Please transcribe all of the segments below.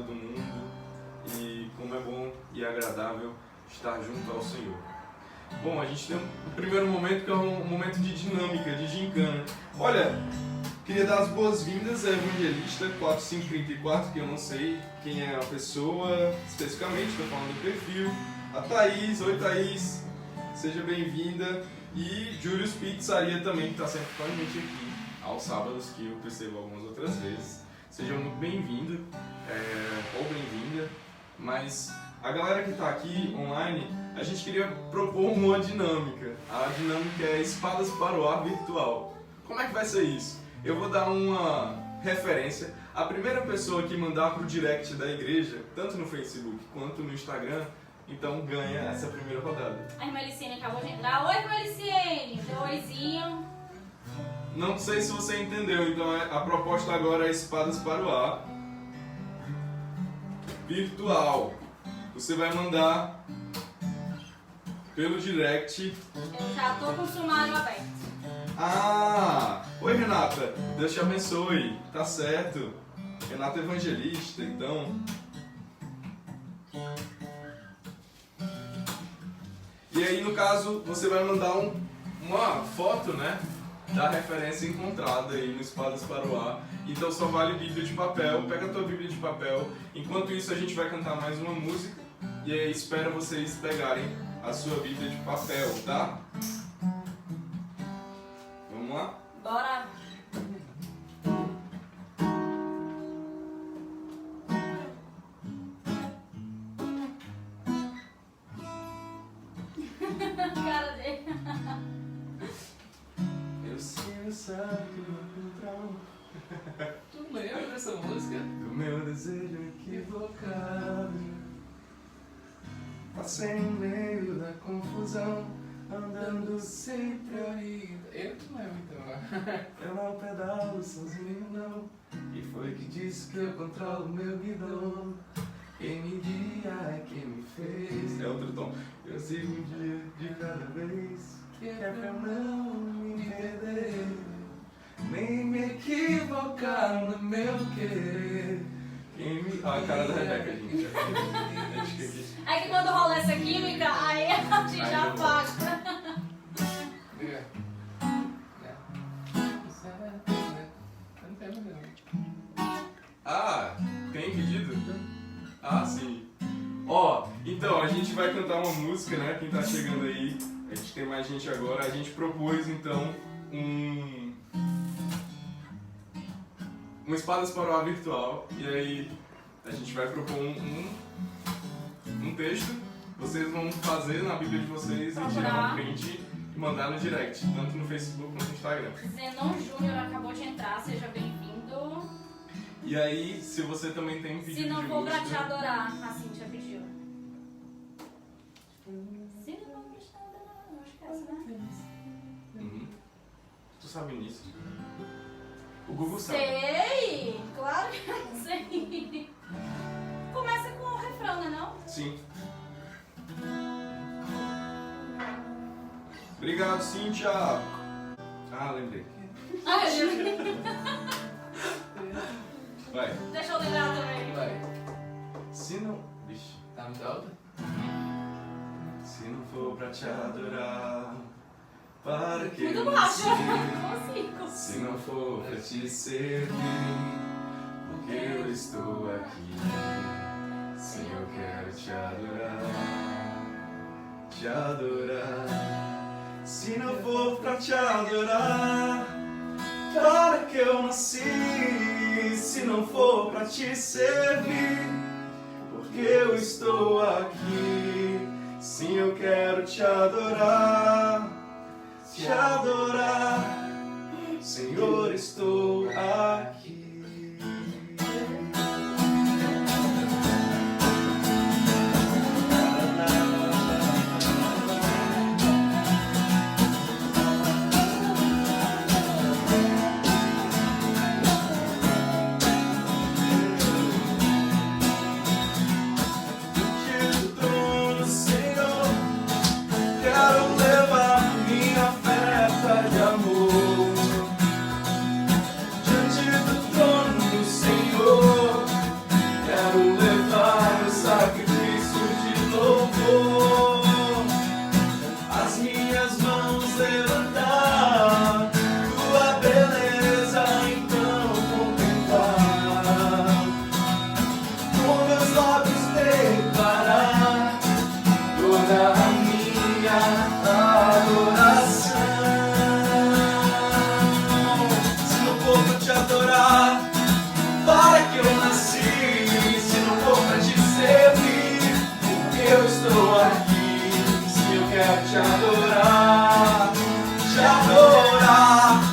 lado do mundo e como é bom e agradável estar junto ao Senhor. Bom, a gente tem um primeiro momento que é um momento de dinâmica, de gincana. Olha, queria dar as boas-vindas à Evangelista 4534, que eu não sei quem é a pessoa especificamente, estou falando do perfil. A Thaís, oi Thaís, seja bem-vinda. E Julius Pizzaria também, que está sempre com a gente aqui, aos sábados, que eu percebo algumas outras vezes. Seja muito bem-vindo ou bem-vinda. Mas a galera que está aqui online, a gente queria propor uma dinâmica. A dinâmica é Espadas para o Ar virtual. Como é que vai ser isso? Eu vou dar uma referência. A primeira pessoa que mandar para o direct da igreja, tanto no Facebook quanto no Instagram, então ganha essa primeira rodada. A irmã Liciene acabou de entrar. Oi, irmã Liciene! Deu oizinho. Não sei se você entendeu, então a proposta agora é Espadas para o Ar virtual. Você vai mandar pelo direct. Eu já tô com o sumário aberto. Ah! Oi, Renata. Deus te abençoe. Tá certo. Renata é evangelista, então. E aí, no caso, você vai mandar uma foto, né? Da referência encontrada aí no Espadas para o Ar. Então só vale Bíblia de papel. Pega a tua Bíblia de papel. Enquanto isso, a gente vai cantar mais uma música. E aí, espero vocês pegarem a sua Bíblia de papel, tá? Vamos lá? Bora! Cara dele. Eu sei, sabe que vou encontrar um. Tu lembra dessa música? Do meu desejo equivocado. Passei no meio da confusão, andando sempre a vida. Eu não lembro então. Eu não pedalo sozinho não. E foi que disse que eu controlo meu guidão. Quem me guia é quem me fez. É outro tom. Eu sigo um dia de cada vez, que é pra não me perder, nem me equivocar no meu querer. Quem me... Ah, a cara da Rebeca, gente. É que quando rola essa química, aí a gente já afasta. Ah, tem pedido? Ah, sim. Ó, então, a gente vai cantar uma música, né? Quem tá chegando aí, a gente tem mais gente agora. A gente propôs, então, um Espadas para o Ar virtual. E aí, a gente vai propor um texto. Vocês vão fazer na Bíblia de vocês e tirar um print e mandar no direct, tanto no Facebook quanto no Instagram. Zenon Júnior acabou de entrar, seja bem-vindo. E aí, se você também tem um pedido Se não de for pra música... te adorar, a Cíntia pediu. Se não for pra te adorar, eu acho que é essa, né? Uhum. Tu sabe nisso? O Google sabe. Sei! Claro que eu sei. Começa com o refrão, né não? Sim. Obrigado, Cíntia. Ah, lembrei. Ah, eu Vai. Deixa eu lembrar também. Vai. Se não... Vixe. Tá muito alto? Se não for pra te adorar, para que Muito eu baixo. nasci? Consigo. Se não for pra te servir, porque eu estou aqui. Sim, eu quero te adorar, te adorar. Se não for pra te adorar, para que eu nasci? Se não for pra te servir, porque eu estou aqui. Sim, eu quero te adorar, te adorar. Senhor, estou aqui. Diante do toda a minha adoração. Se não for pra te adorar, para que eu nasci? Se não for pra te servir, porque eu estou aqui. Se eu quero te adorar,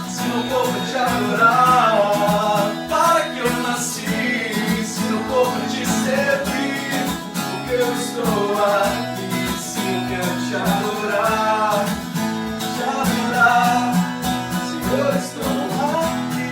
se não for pra te adorar, para que eu nasci? Se não for pra te servir, porque eu estou aqui. Se eu quero te adorar, se eu estou aqui.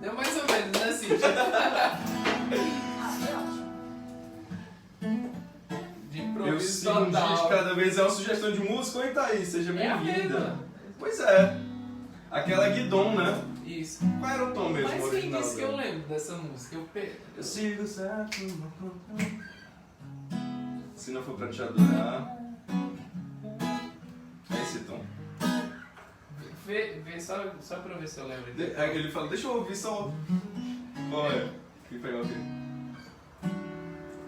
Deu mais ou menos, né, Cíntia? Ah, foi ótimo. De Eu improviso sigo um dia de total. cada vez, é uma sugestão de música. Oi, Thaís, seja É a bem-vinda. mesma. Pois é. Aquela Guidon, né? Isso. Qual era o tom mesmo Mas quem original disse que eu dela? lembro dessa música? Eu sigo certo. Se não for pra te adorar. É esse tom. Vê só pra eu ver se eu lembro. Aí ele fala, deixa eu ouvir só. Olha, que pegar o quê?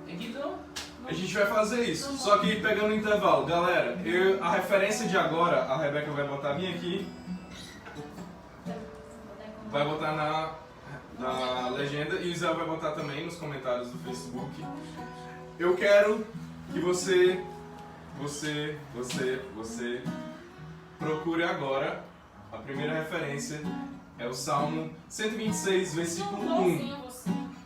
É Guidon? A gente vai fazer isso, só que pegando o intervalo. Galera, a referência de agora, a Rebeca vai botar a minha aqui, vai botar na legenda e o Zé vai botar também nos comentários do Facebook. Eu quero que você procure agora. A primeira referência é o Salmo 126, versículo 1.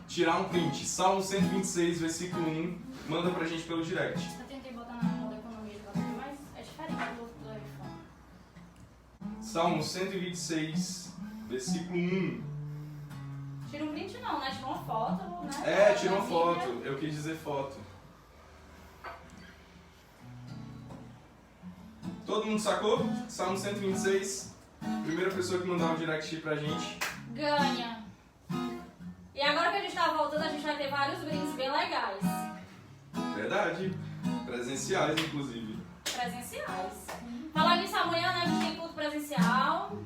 Tirar um print. Salmo 126, versículo 1. Manda pra gente pelo direct. Eu tentei botar na moda economia de você, mas é diferente do iPhone. Salmo 126, versículo 1. Tira um print não, né? Tira uma foto, né? É, tira uma foto. Eu quis dizer foto. Todo mundo sacou? Salmo 126. Primeira pessoa que mandar um direct pra gente. Ganha. E agora que a gente tá voltando, a gente vai ter vários brindes bem legais. Verdade. Presenciais, inclusive. Presenciais. Falar nisso amanhã, né? A gente tem culto presencial.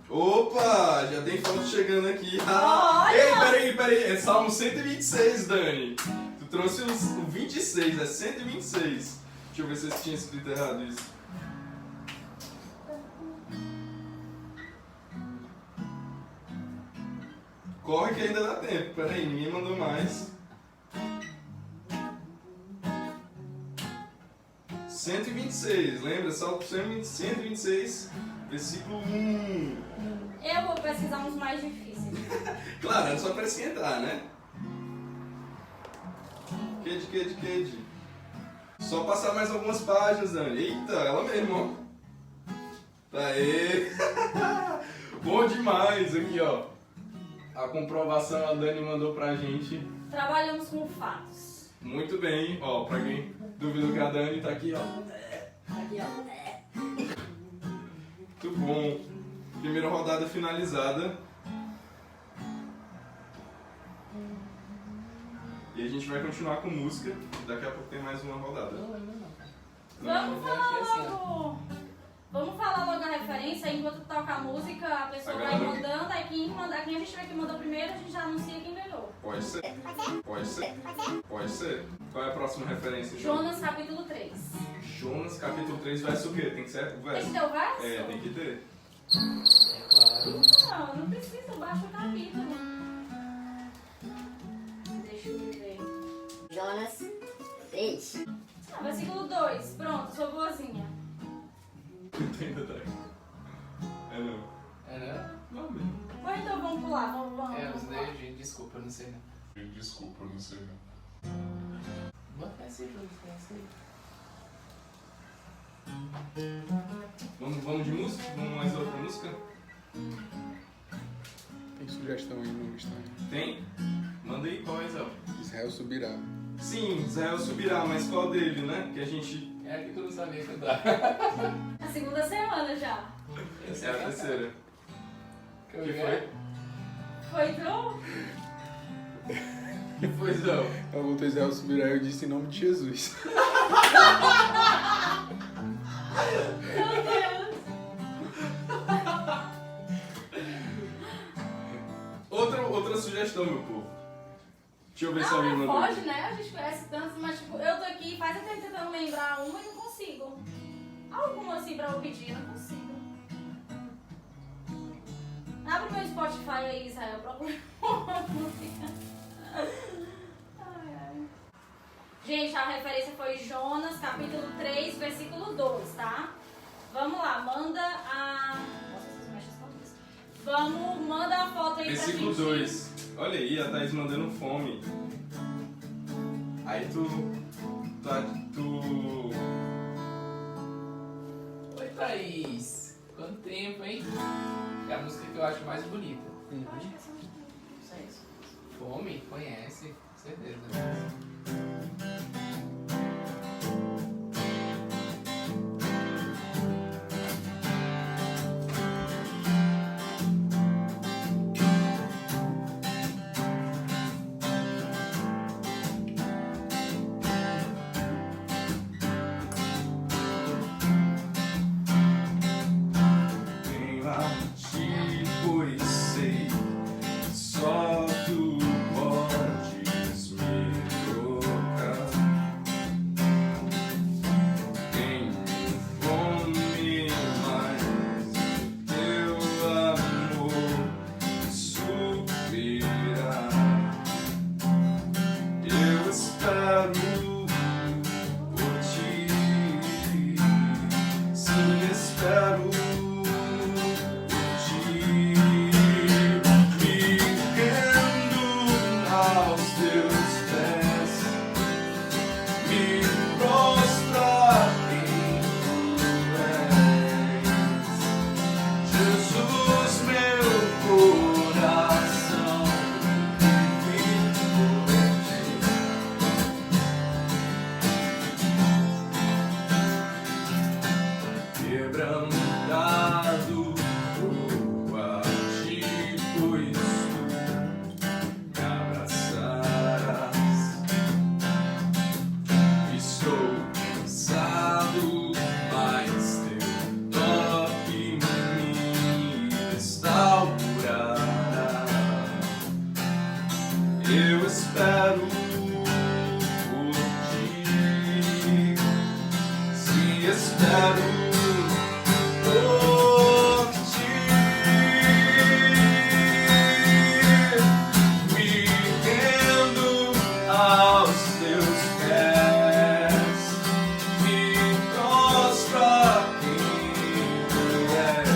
Opa! Já tem foto chegando aqui. Olha! Ei, peraí. É Salmo 126, Dani. Tu trouxe o 26, é 126. Deixa eu ver se eu tinha escrito errado isso. Corre que ainda dá tempo. Peraí, ninguém mandou mais. 126, lembra? Salmo 126, versículo 1. Eu vou pesquisar uns mais difíceis. Claro, é só pra esquentar, né? Quede. Só passar mais algumas páginas, Dani. Eita, ela mesmo, ó. Tá aí. Bom demais. Aqui, ó. A comprovação a Dani mandou pra gente. Trabalhamos com fatos. Muito bem. Ó, pra quem duvidou que a Dani tá aqui, ó. Aqui, ó. Muito bom. Primeira rodada finalizada. E a gente vai continuar com música. Daqui a pouco tem mais uma rodada. Não lembro não. Vamos Eu achei assim, falar logo. Vamos falar logo a referência, enquanto toca a música, a pessoa vai Agora. mandando, aí quem a gente tiver que mandar primeiro, a gente já anuncia quem ganhou. Pode ser. Pode ser. Qual é a próxima referência, João? Jonas capítulo 3. Jonas, capítulo 3, verso o quê? Tem que ser o Tem verso? que ter o verso? É, tem que ter. É claro. Não precisa, baixa o capítulo. Deixa eu ver. Jonas 3. Versículo 2, pronto, sou boazinha. Ainda tá. É não. É, né? Não mesmo. Ou então vamos pular, vamos. É, os daí, gente, desculpa, eu não sei não. Desculpa, eu não sei não. Bota esse junto, essa aí. Vamos de música? Vamos mais outra música? Tem sugestão aí no Instagram. Tem? Manda aí qual é, Zé? Israel subirá. Sim, Israel subirá, mas qual dele, né? Que a gente É que tu não sabia cantar. A segunda semana já. É a terceira. Que O que foi? Foi tu? Que foi, Zão? Eu voltei Zé subir aí eu disse em nome de Jesus. Meu Deus. Outra sugestão, meu povo. Deixa eu ver se alguém Não, mandou. foge, né? A gente conhece tantos, mas tipo, eu tô aqui faz tempo tentando lembrar uma e não consigo. Alguma assim pra eu pedir, não consigo. Abre meu Spotify aí, Israel, procura uma música. Ai, ai. Gente, a referência foi Jonas, capítulo 3, versículo 2, tá? Vamos lá, manda a... Nossa, essas mechas estão tristes. Vamos, manda a foto aí Versículo pra gente. 2. Olha aí, a Thaís mandando fome. Aí tu. Oi, Thaís. Quanto tempo, hein? É a música que eu acho mais bonita. Eu acho que essa música não sei isso. Fome? Conhece, com certeza. Venho a ti, pois sei, só tu podes me tocar. Tenho fome, mas teu amor suprirá. Eu espero por ti, sim, espero por ti. Me rendo aos teus pés, me prostra em tu és. Jesus, meu coração vive por ti. Quebrantado vou a ti, pois tu me abraçarás. Estou cansado, mas teu toque me restaurará. Eu espero por ti, se espero por ti. Me rendo aos teus pés, me prostra quem tu és.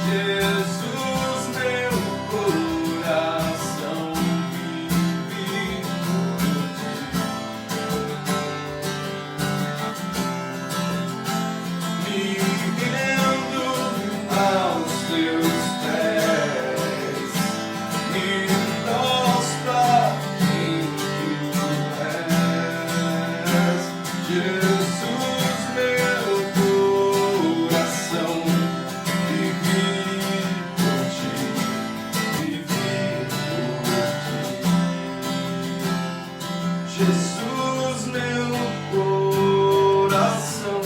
Jesus, meu coração vive por ti. Me rendo aos teus pés, me prostra quem tu és. Jesus, meu coração vive por ti, vive por ti. Jesus, meu coração.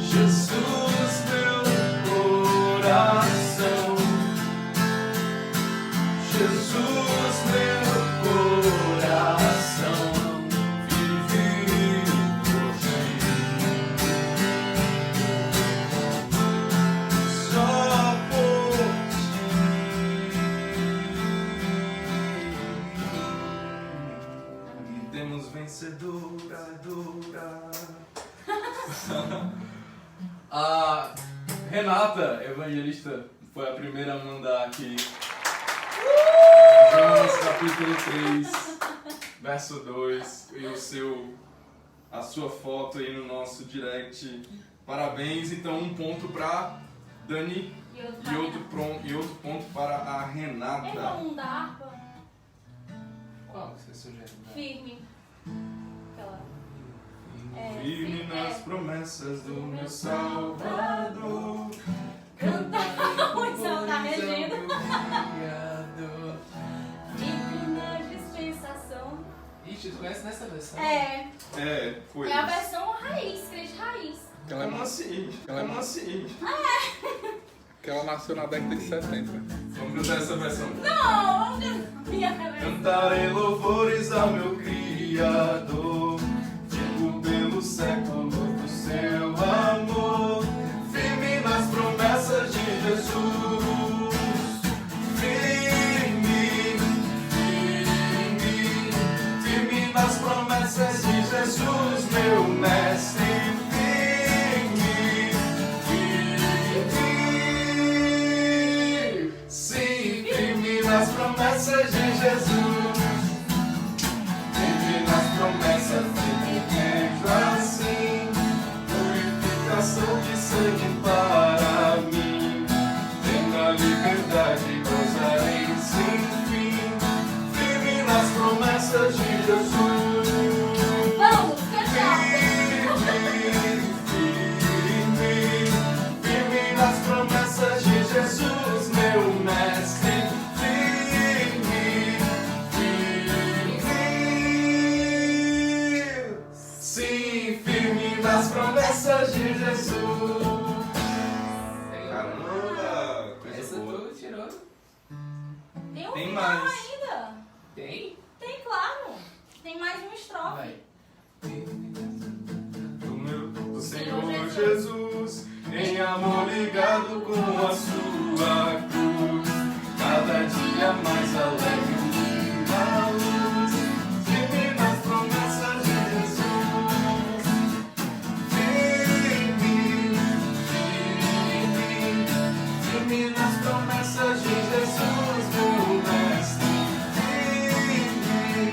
Jesus, meu coração. Jesus, meu coração vive por ti. Só por ti. E temos vencedora, dura. A Renata, evangelista, foi a primeira a mandar aqui. Jonas capítulo 3, verso 2, e a sua foto aí no nosso direct. Parabéns, então 1 ponto pra Dani E outro e outro ponto para a Renata. Então, um da harpa Qual que você sugere? firme. Aquela. firme nas promessas do meu Salvador. Canta o céu da regenda. Obrigado. Divina dispensação. Ixi, tu conhece nessa versão? É Foi a isso. versão raiz, crente raiz. Ela, Como assim? Como assim? que ela nasceu na década de 70. Vamos cantar essa versão. Não, vamos cantar minha versão. Cantarei louvores ao meu Criador, digo pelo século do seu amor, firme nas promessas de Jesus. Firme, firme, firme nas promessas de Jesus, meu mestre. Firme, firme, sim, firme nas promessas de Jesus. Firme nas promessas de vejo assim, purificação de sangue para mim. Plena liberdade gozarei sem fim, firme nas promessas de Jesus. Vamos cantar. Firme, firme, firme nas promessas de Jesus, meu mestre. Firme, firme, sim, firme nas promessas de Jesus. Caramba, coisa Essa boa. tu tirou? Tem um Tem final mais. ainda. Tem? Tem, claro. Tem mais uma estrofe. Vai. Do Senhor Jesus, em amor ligado com a sua cruz, cada dia mais alegre a luz, firme nas promessas de Jesus. Firme, firme, firme nas promessas de Jesus, meu mestre. Firme, firme,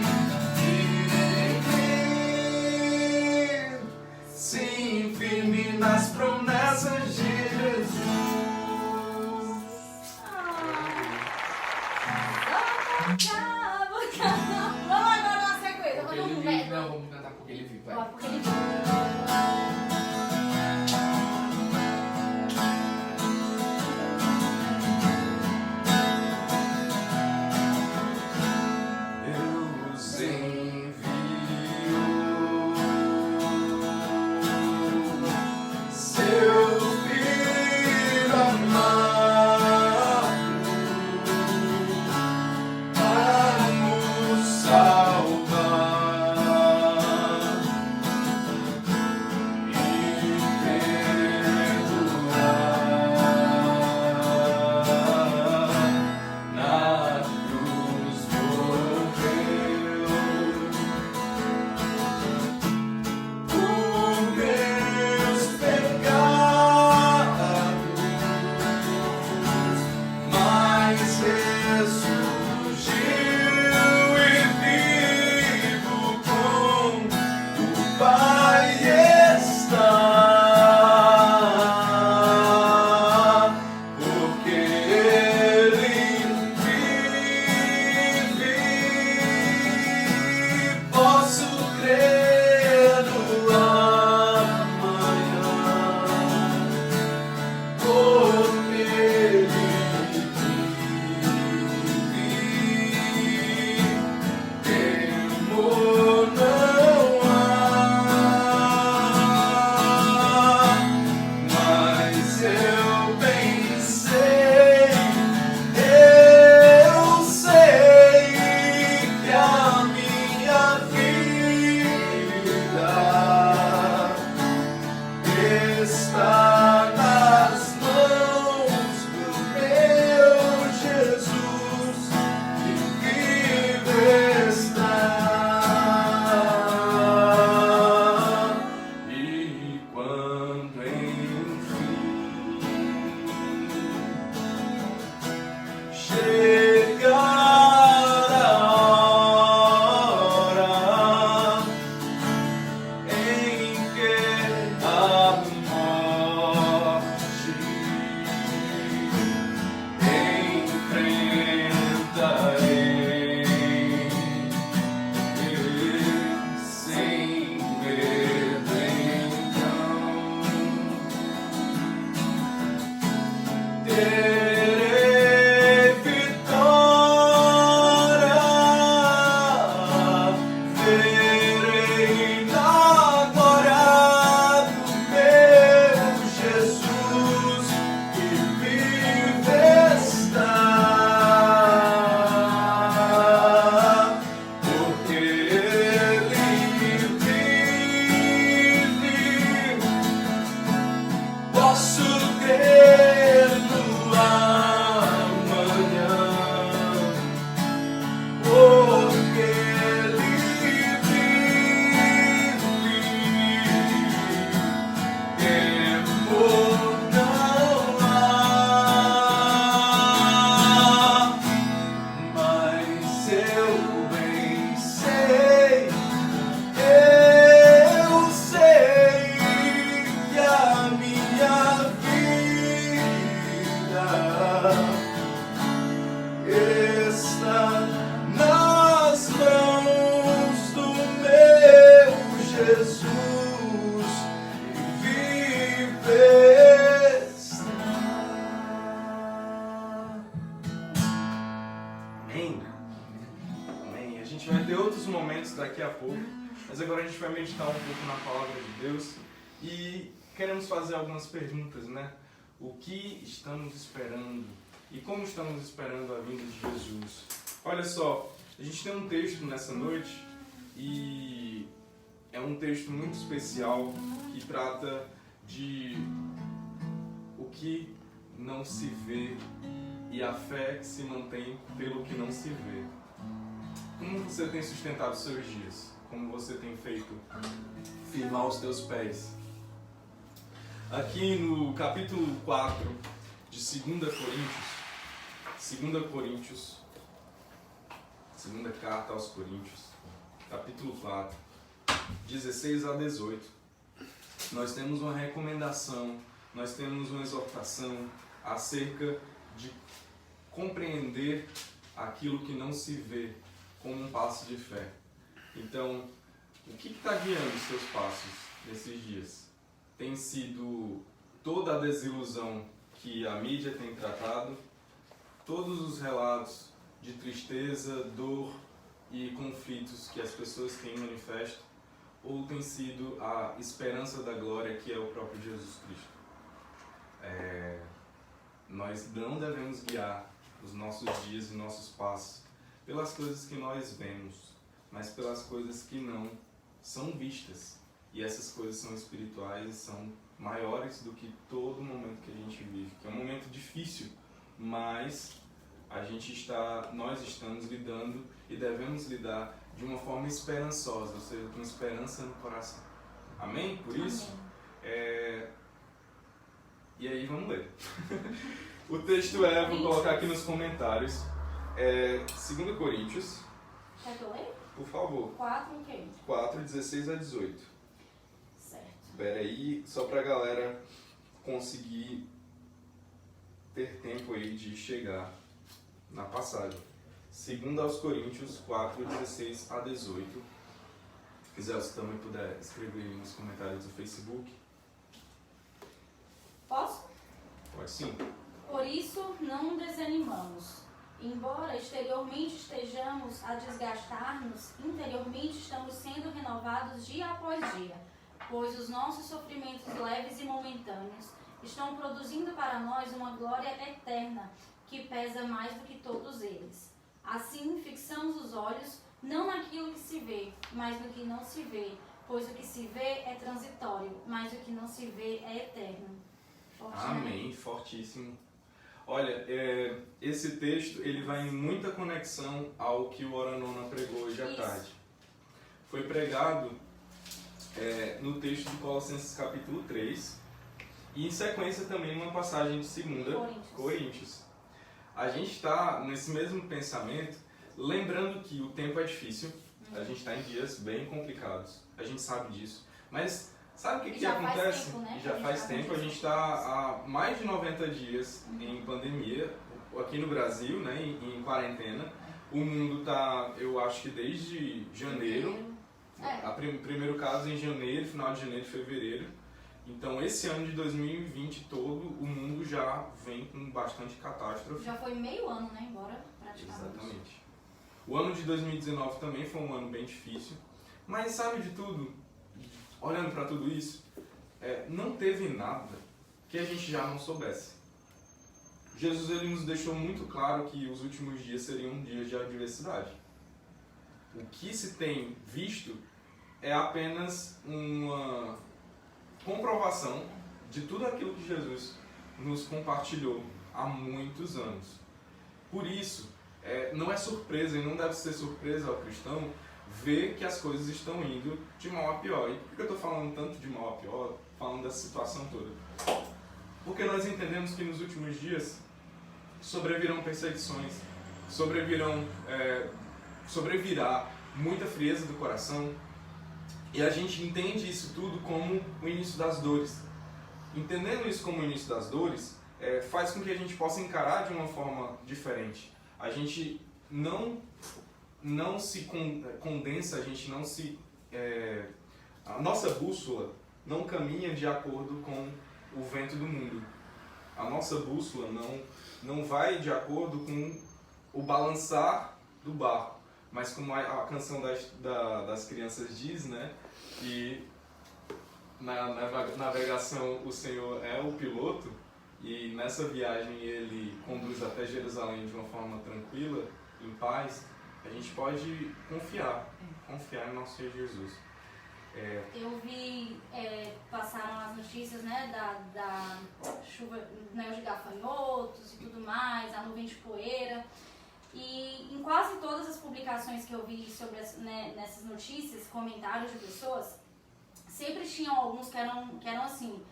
outros momentos daqui a pouco, mas agora a gente vai meditar um pouco na palavra de Deus e queremos fazer algumas perguntas, né? O que estamos esperando e como estamos esperando a vinda de Jesus? Olha só, a gente tem um texto nessa noite e é um texto muito especial que trata de o que não se vê e a fé que se mantém pelo que não se vê. Como você tem sustentado os seus dias? Como você tem feito firmar os teus pés? Aqui no capítulo 4 de 2 Coríntios, segunda carta aos Coríntios, capítulo 4, 16 a 18, nós temos uma recomendação, nós temos uma exortação acerca de compreender aquilo que não se vê como um passo de fé. Então, o que está guiando os seus passos nesses dias? Tem sido toda a desilusão que a mídia tem tratado, todos os relatos de tristeza, dor e conflitos que as pessoas têm manifesto, ou tem sido a esperança da glória que é o próprio Jesus Cristo? Nós não devemos guiar os nossos dias e nossos passos pelas coisas que nós vemos, mas pelas coisas que não são vistas. E essas coisas são espirituais e são maiores do que todo momento que a gente vive, que é um momento difícil, mas nós estamos lidando e devemos lidar de uma forma esperançosa, ou seja, com esperança no coração. Amém? Por isso, e aí vamos ler. O texto vou colocar aqui nos comentários, 2 Coríntios. Quer que eu leia? Por favor. 4 o quê? 4, 16 a 18. Certo. Espera aí, só pra galera conseguir ter tempo aí de chegar na passagem. 2 Coríntios 4, 16 a 18. Se quiser, você também puder escrever aí nos comentários do Facebook. Posso? Pode sim. Por isso, não desanimamos. Embora exteriormente estejamos a desgastar-nos, interiormente estamos sendo renovados dia após dia, pois os nossos sofrimentos leves e momentâneos estão produzindo para nós uma glória eterna, que pesa mais do que todos eles. Assim, fixamos os olhos não naquilo que se vê, mas no que não se vê, pois o que se vê é transitório, mas o que não se vê é eterno. Forte, Amém, né? fortíssimo. Olha, esse texto ele vai em muita conexão ao que o Oranona pregou hoje à tarde. Foi pregado no texto de Colossenses capítulo 3 e em sequência também uma passagem de 2 Coríntios. A gente está nesse mesmo pensamento, lembrando que o tempo é difícil, a gente está em dias bem complicados, a gente sabe disso, mas sabe o que acontece? Já faz tempo, a gente está há mais de 90 dias em pandemia, aqui no Brasil, né, em quarentena. O mundo está, eu acho que desde janeiro, primeiro caso em janeiro, final de janeiro, fevereiro. Então esse ano de 2020 todo, o mundo já vem com bastante catástrofe. Já foi meio ano, né, embora praticamente. Exatamente. O ano de 2019 também foi um ano bem difícil, mas sabe de tudo? Olhando para tudo isso, não teve nada que a gente já não soubesse. Jesus ele nos deixou muito claro que os últimos dias seriam dias de adversidade. O que se tem visto é apenas uma comprovação de tudo aquilo que Jesus nos compartilhou há muitos anos. Por isso, não é surpresa e não deve ser surpresa ao cristão ver que as coisas estão indo de mal a pior. E por que eu estou falando tanto de mal a pior, falando dessa situação toda? Porque nós entendemos que nos últimos dias sobrevirão perseguições, sobrevirá muita frieza do coração, e a gente entende isso tudo como o início das dores. Entendendo isso como o início das dores, faz com que a gente possa encarar de uma forma diferente. A gente não se condensa, a gente não se... a nossa bússola não caminha de acordo com o vento do mundo. A nossa bússola não vai de acordo com o balançar do barco, mas como a canção das crianças diz, né, que na navegação o Senhor é o piloto, e nessa viagem ele conduz até Jerusalém de uma forma tranquila, em paz, a gente pode confiar em nosso Senhor Jesus. Eu vi, passaram as notícias, né, da chuva, né, de gafanhotos e tudo mais, a nuvem de poeira. E em quase todas as publicações que eu vi sobre nessas notícias, comentários de pessoas, sempre tinham alguns que eram assim: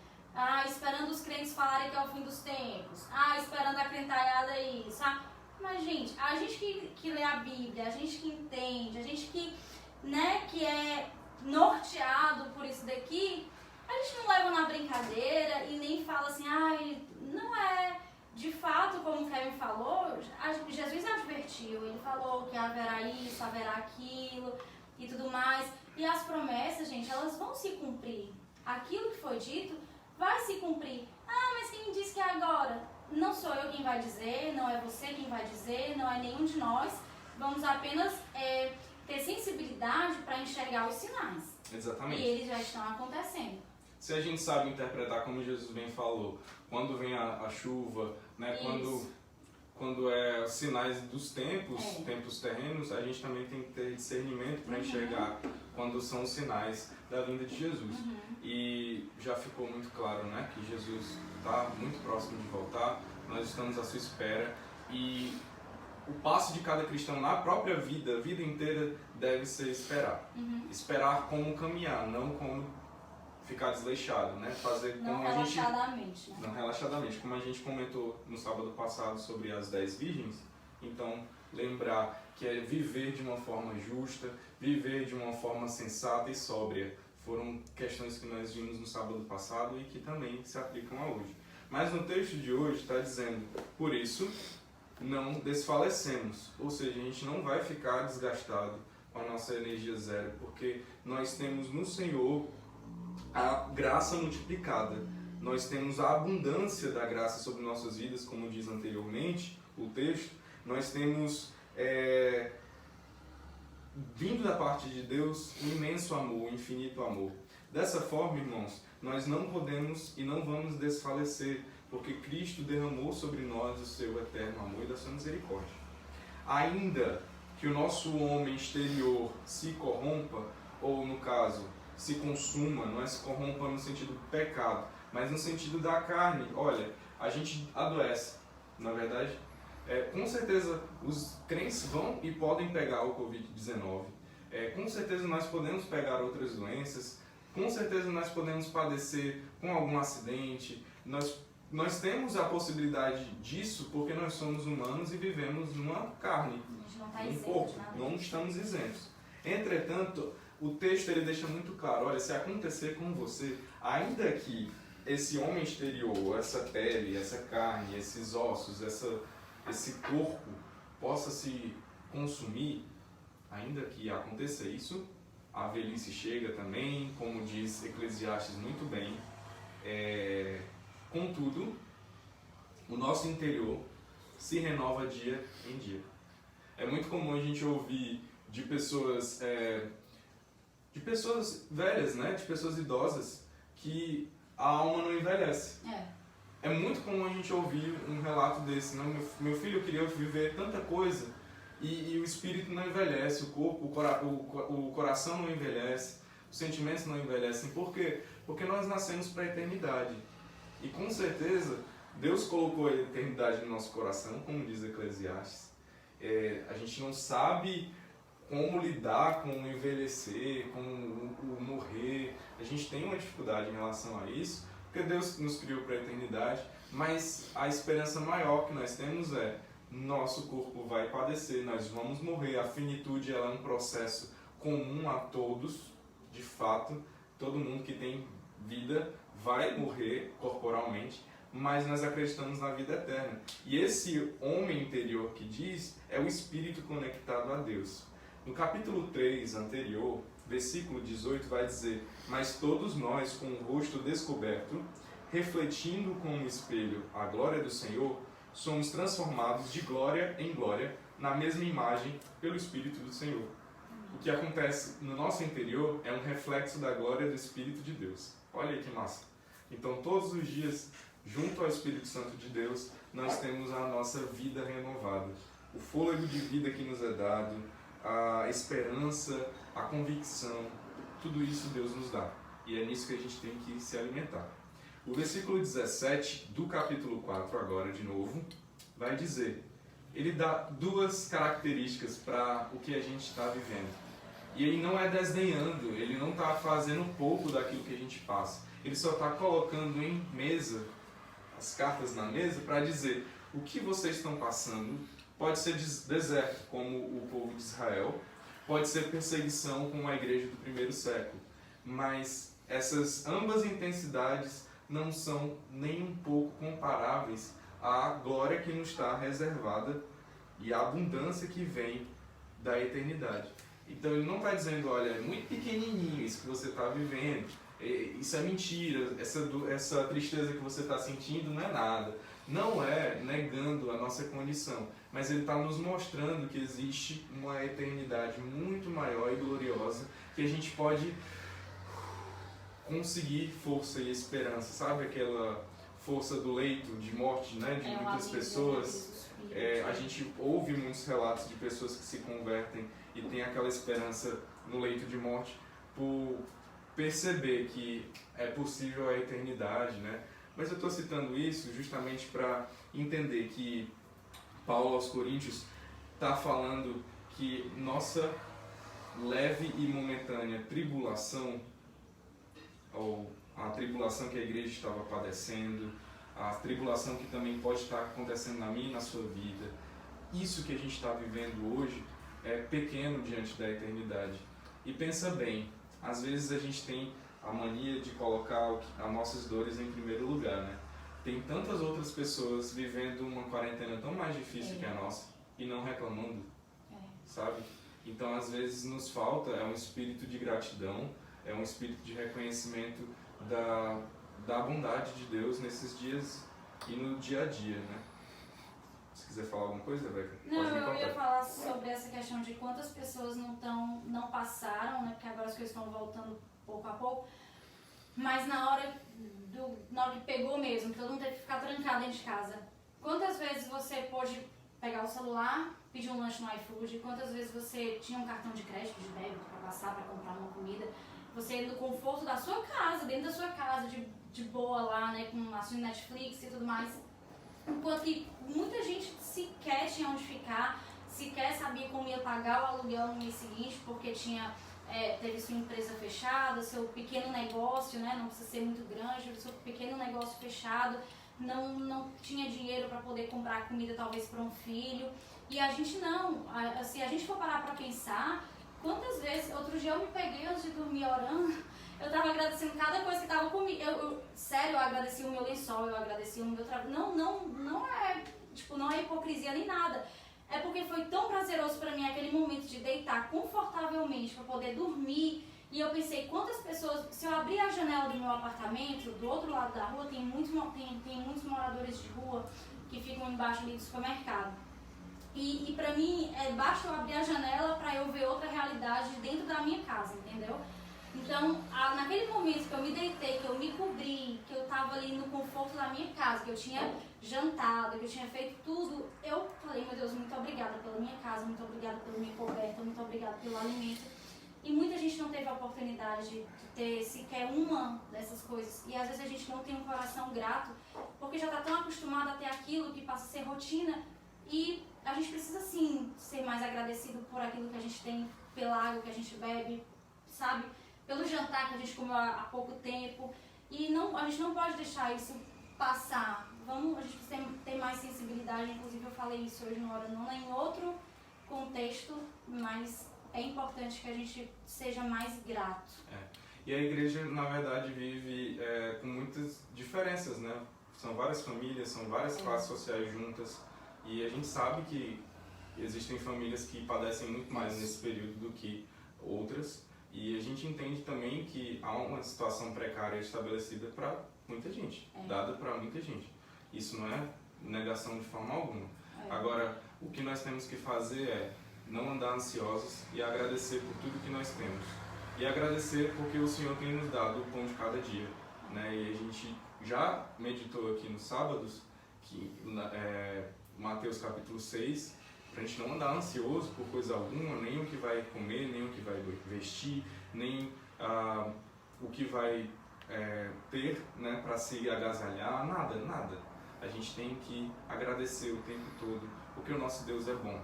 esperando os crentes falarem que é o fim dos tempos, esperando a crentalhada isso, Mas, gente, a gente que lê a Bíblia, a gente que entende, a gente que, né, que é norteado por isso daqui, a gente não leva na brincadeira e nem fala assim, não é de fato como o Kevin falou. Jesus advertiu, ele falou que haverá isso, haverá aquilo e tudo mais, e as promessas, gente, elas vão se cumprir. Aquilo que foi dito vai se cumprir. Mas quem me diz que é agora? Não sou eu quem vai dizer, não é você quem vai dizer, não é nenhum de nós. Vamos apenas ter sensibilidade para enxergar os sinais. Exatamente. E eles já estão acontecendo. Se a gente sabe interpretar, como Jesus bem falou, quando vem a chuva, né, quando é sinais dos tempos terrenos, a gente também tem que ter discernimento para enxergar quando são os sinais da vinda de Jesus. E já ficou muito claro, né, que Jesus está muito próximo de voltar, nós estamos à sua espera, e o passo de cada cristão na própria vida, a vida inteira, deve ser esperar. Esperar como caminhar, não como ficar desleixado, né? Fazer não como relaxadamente, né? Não relaxadamente, como a gente comentou no sábado passado sobre as 10 virgens. Então, lembrar que é viver de uma forma justa, viver de uma forma sensata e sóbria. Foram questões que nós vimos no sábado passado e que também se aplicam a hoje. Mas no texto de hoje está dizendo: por isso não desfalecemos, ou seja, a gente não vai ficar desgastado com a nossa energia zero, porque nós temos no Senhor a graça multiplicada. Nós temos a abundância da graça sobre nossas vidas, como diz anteriormente o texto. Nós temos vindo da parte de Deus um imenso amor, um infinito amor. Dessa forma, irmãos, nós não podemos e não vamos desfalecer, porque Cristo derramou sobre nós o seu eterno amor e da sua misericórdia. Ainda que o nosso homem exterior se corrompa, ou no caso, se consuma, não é se corrompa no sentido do pecado, mas no sentido da carne. Olha, a gente adoece, na verdade. Com certeza os crentes vão e podem pegar o Covid-19, com certeza nós podemos pegar outras doenças, com certeza nós podemos padecer com algum acidente, nós temos a possibilidade disso porque nós somos humanos e vivemos numa carne, num corpo, não estamos isentos. Entretanto, o texto ele deixa muito claro: olha, se acontecer com você, ainda que esse homem exterior, essa pele, essa carne, esses ossos, esse corpo possa se consumir, ainda que aconteça isso, a velhice chega também, como diz Eclesiastes muito bem. Contudo, o nosso interior se renova dia em dia. É muito comum a gente ouvir de pessoas velhas, né? De pessoas idosas, que a alma não envelhece. É muito comum a gente ouvir um relato desse: não, meu filho queria viver tanta coisa e o espírito não envelhece, o corpo, o coração não envelhece, os sentimentos não envelhecem. Por quê? Porque nós nascemos para a eternidade. E com certeza Deus colocou a eternidade no nosso coração, como diz Eclesiastes. A gente não sabe como lidar com o envelhecer, com o morrer. A gente tem uma dificuldade em relação a isso, porque Deus nos criou para a eternidade, mas a esperança maior que nós temos é: nosso corpo vai padecer, nós vamos morrer. A finitude ela é um processo comum a todos, de fato. Todo mundo que tem vida vai morrer corporalmente, mas nós acreditamos na vida eterna. E esse homem interior que diz é o espírito conectado a Deus. No capítulo 3 anterior, versículo 18, vai dizer: mas todos nós, com o rosto descoberto, refletindo com um espelho a glória do Senhor, somos transformados de glória em glória na mesma imagem pelo Espírito do Senhor. O que acontece no nosso interior é um reflexo da glória do Espírito de Deus. Olha aí que massa. Então, todos os dias, junto ao Espírito Santo de Deus, nós temos a nossa vida renovada. O fôlego de vida que nos é dado, a esperança, a convicção, tudo isso Deus nos dá. E é nisso que a gente tem que se alimentar. O versículo 17 do capítulo 4, agora de novo, vai dizer, ele dá duas características para o que a gente está vivendo. E ele não é desdenhando, ele não está fazendo pouco daquilo que a gente passa. Ele só está colocando em mesa, as cartas na mesa, para dizer o que vocês estão passando. Pode ser deserto, como o povo de Israel, pode ser perseguição, como a igreja do primeiro século. Mas essas ambas intensidades não são nem um pouco comparáveis à glória que nos está reservada e à abundância que vem da eternidade. Então ele não está dizendo, olha, é muito pequenininho isso que você está vivendo, isso é mentira, essa tristeza que você está sentindo não é nada. Não é negando a nossa condição, mas ele está nos mostrando que existe uma eternidade muito maior e gloriosa que a gente pode conseguir força e esperança. Sabe aquela força do leito de morte, né, de muitas pessoas? A gente ouve muitos relatos de pessoas que se convertem e tem aquela esperança no leito de morte por perceber que é possível a eternidade, né? Mas eu estou citando isso justamente para entender que Paulo aos Coríntios está falando que nossa leve e momentânea tribulação, ou a tribulação que a igreja estava padecendo, a tribulação que também pode estar acontecendo na minha e na sua vida, isso que a gente está vivendo hoje é pequeno diante da eternidade. E pensa bem, às vezes a gente tem a mania de colocar as nossas dores em primeiro lugar, né? Tem tantas outras pessoas vivendo uma quarentena tão mais difícil que a nossa e não reclamando, sabe? Então, às vezes, nos falta um espírito de gratidão, um espírito de reconhecimento da bondade de Deus nesses dias e no dia a dia, né? Se quiser falar alguma coisa, Rebeca, não, pode me eu ia contar. falar sobre essa questão de quantas pessoas não passaram, né? Porque agora as coisas estão voltando pouco a pouco, mas na hora que pegou mesmo, todo mundo teve que ficar trancado dentro de casa. Quantas vezes você pôde pegar o celular, pedir um lanche no iFood? Quantas vezes você tinha um cartão de crédito, de débito para passar, para comprar uma comida? Você no conforto da sua casa, dentro da sua casa, de boa lá, né, com a sua Netflix e tudo mais. Enquanto que muita gente sequer tinha onde ficar, sequer sabia como ia pagar o aluguel no mês seguinte, porque teve sua empresa fechada, seu pequeno negócio, né, não precisa ser muito grande, seu pequeno negócio fechado, não tinha dinheiro para poder comprar comida talvez para um filho. E a gente não, se a gente for parar para pensar, quantas vezes, outro dia eu me peguei antes de dormir orando, eu estava agradecendo cada coisa que estava comigo. Sério, eu agradeci o meu lençol, eu agradeci o meu trabalho. Não é hipocrisia nem nada. É porque foi tão prazeroso para mim aquele momento de deitar confortavelmente para poder dormir. E eu pensei, quantas pessoas, se eu abrir a janela do meu apartamento, do outro lado da rua, tem muitos moradores de rua que ficam embaixo ali do supermercado. E pra mim, basta eu abrir a janela para eu ver outra realidade dentro da minha casa, entendeu? Então, naquele momento que eu me deitei, que eu me cobri, que eu tava ali no conforto da minha casa, que eu tinha jantado, que eu tinha feito tudo, eu falei, meu Deus, muito obrigada pela minha casa, muito obrigada pela minha coberta, muito obrigada pelo alimento. E muita gente não teve a oportunidade de ter sequer uma dessas coisas. E às vezes a gente não tem um coração grato, porque já está tão acostumado a ter aquilo que passa a ser rotina. E a gente precisa sim ser mais agradecido por aquilo que a gente tem, pela água que a gente bebe, sabe? Pelo jantar que a gente comeu há pouco tempo. E a gente não pode deixar isso passar. A gente precisa ter mais sensibilidade. Inclusive eu falei isso hoje no Hora Nona em outro contexto, mas é importante que a gente seja mais grato. E a igreja, na verdade, vive com muitas diferenças, né? São várias famílias, são várias classes sociais juntas. E a gente sabe que existem famílias que padecem muito mais nesse período do que outras. E a gente entende também que há uma situação precária estabelecida para muita gente, dada para muita gente. Isso não é negação de forma alguma. Agora, o que nós temos que fazer é não andar ansiosos e agradecer por tudo que nós temos. E agradecer porque o Senhor tem nos dado o pão de cada dia, né? E a gente já meditou aqui nos sábados, Mateus capítulo 6, para a gente não andar ansioso por coisa alguma, nem o que vai comer, nem o que vai vestir, nem o que vai ter, né, para se agasalhar, nada. A gente tem que agradecer o tempo todo, porque o nosso Deus é bom,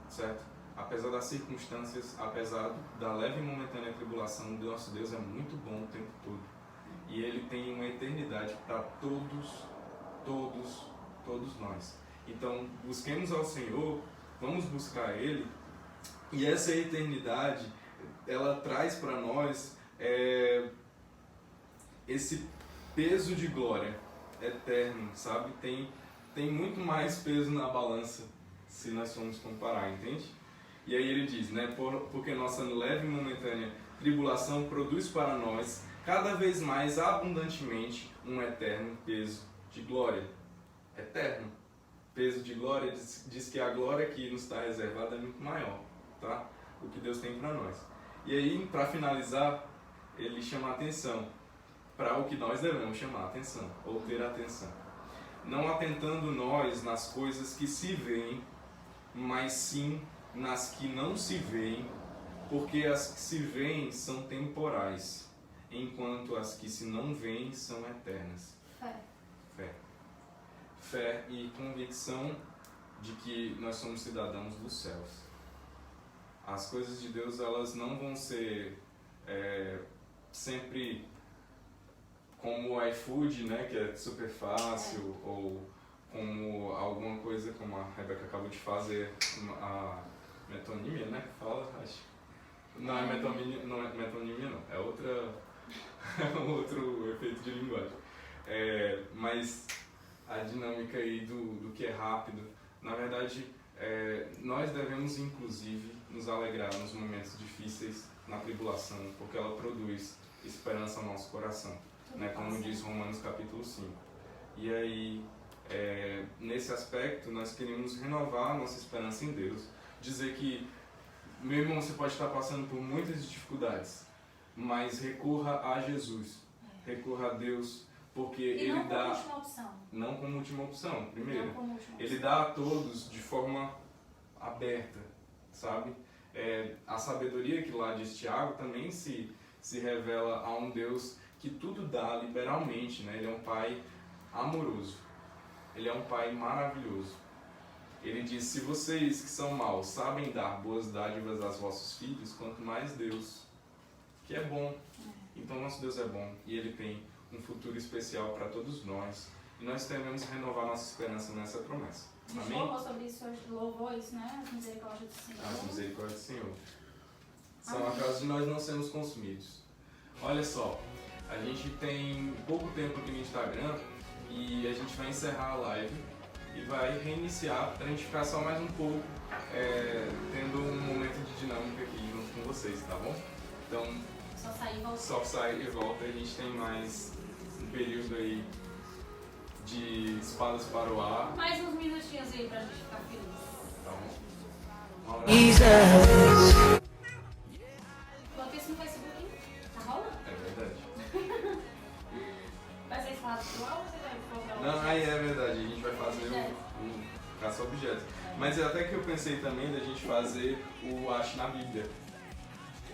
certo? Apesar das circunstâncias, apesar da leve e momentânea tribulação, o nosso Deus é muito bom o tempo todo. E Ele tem uma eternidade para todos nós. Então, busquemos ao Senhor, vamos buscar Ele, e essa eternidade, ela traz para nós esse peso de glória eterno, sabe? Tem muito mais peso na balança, se nós formos comparar, entende? E aí ele diz, né? Porque nossa leve e momentânea tribulação produz para nós, cada vez mais abundantemente, um eterno peso de glória. Eterno. Peso de glória diz que a glória que nos está reservada é muito maior, tá? O que Deus tem para nós. E aí, para finalizar, ele chama a atenção para o que nós devemos chamar a atenção, ou ter atenção. Não atentando nós nas coisas que se veem, mas sim nas que não se veem, porque as que se veem são temporais, enquanto as que se não veem são eternas. Fé e convicção de que nós somos cidadãos dos céus. As coisas de Deus, elas não vão ser sempre como o iFood, né, que é super fácil, ou como alguma coisa como a Rebeca acabou de fazer, a metonímia, né, que fala, acho. Não é metonímia, não, é outro efeito de linguagem. Mas a dinâmica aí do que é rápido, na verdade, nós devemos inclusive nos alegrar nos momentos difíceis, na tribulação, porque ela produz esperança ao nosso coração, né, como diz Romanos capítulo 5. E aí, nesse aspecto, nós queremos renovar a nossa esperança em Deus, dizer que, meu irmão, você pode estar passando por muitas dificuldades, mas recorra a Jesus, recorra a Deus, porque Ele dá... Não como última opção, primeiro. Ele dá a todos de forma aberta, sabe? A sabedoria que lá diz Tiago também se revela a um Deus que tudo dá liberalmente, né? Ele é um Pai amoroso, Ele é um Pai maravilhoso. Ele diz, se vocês que são maus sabem dar boas dádivas aos vossos filhos, quanto mais Deus, que é bom. Então nosso Deus é bom e Ele tem um futuro especial para todos nós. E nós devemos renovar nossa esperança nessa promessa. A gente louvou sobre isso hoje, louvou isso, né? As misericórdias do Senhor. As misericórdias do Senhor. São a causa de nós não sermos consumidos. Olha só, a gente tem pouco tempo aqui no Instagram e a gente vai encerrar a live e vai reiniciar para a gente ficar só mais um pouco, tendo um momento de dinâmica aqui junto com vocês, tá bom? Então, só sai e volta. A gente tem mais um período aí de espadas para o ar. Mais uns minutinhos aí pra gente ficar feliz. Tá bom? Uma hora. Coloquei isso no Facebook. Tá rolando? É verdade. Vai ser falado pro ou você vai colocar o Não, aí é verdade. A gente vai fazer o caça-objetos. Mas até que eu pensei também da gente fazer o Ache na Bíblia.